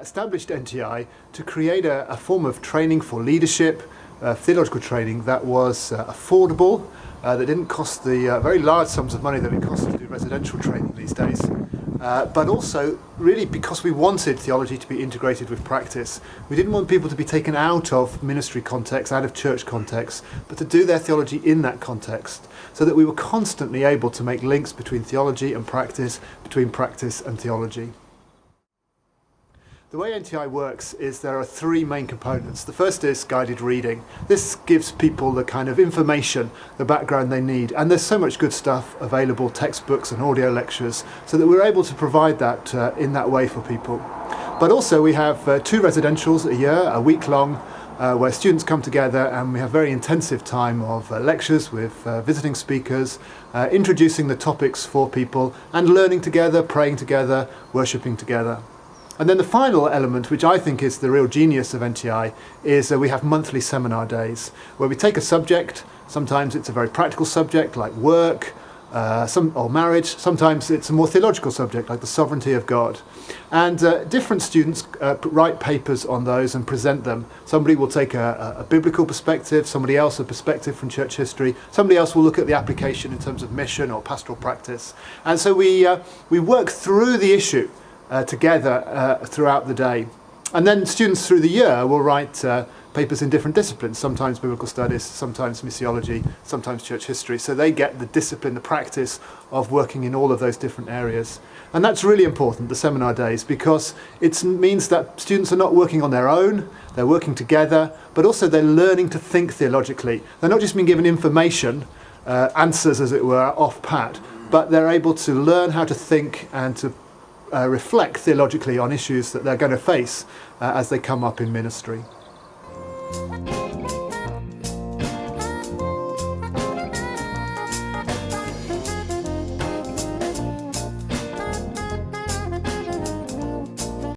established NTI to create a form of training for leadership, theological training that was affordable, that didn't cost the very large sums of money that it costs to do residential training these days. But also, really, because we wanted theology to be integrated with practice. We didn't want people to be taken out of ministry context, out of church context, but to do their theology in that context, so that we were constantly able to make links between theology and practice, between practice and theology. The way NTI works is there are three main components. The first is guided reading. This gives people the kind of information, the background they need, and there's so much good stuff available, textbooks and audio lectures, so that we're able to provide that in that way for people. But also we have 2 residentials a year, a week long, where students come together, and we have very intensive time of lectures with visiting speakers, introducing the topics for people, and learning together, praying together, worshipping together. And then the final element, which I think is the real genius of NTI, is we have monthly seminar days where we take a subject. Sometimes it's a very practical subject like work or marriage. Sometimes it's a more theological subject like the sovereignty of God. And different students write papers on those and present them. Somebody will take a biblical perspective, somebody else a perspective from church history, somebody else will look at the application in terms of mission or pastoral practice. And so we work through the issue together throughout the day. And then students through the year will write papers in different disciplines, sometimes biblical studies, sometimes missiology, sometimes church history. So they get the discipline, the practice of working in all of those different areas. And that's really important, the seminar days, because it means that students are not working on their own, they're working together, but also they're learning to think theologically. They're not just being given information, answers as it were, off pat, but they're able to learn how to think and to reflect theologically on issues that they're going to face as they come up in ministry.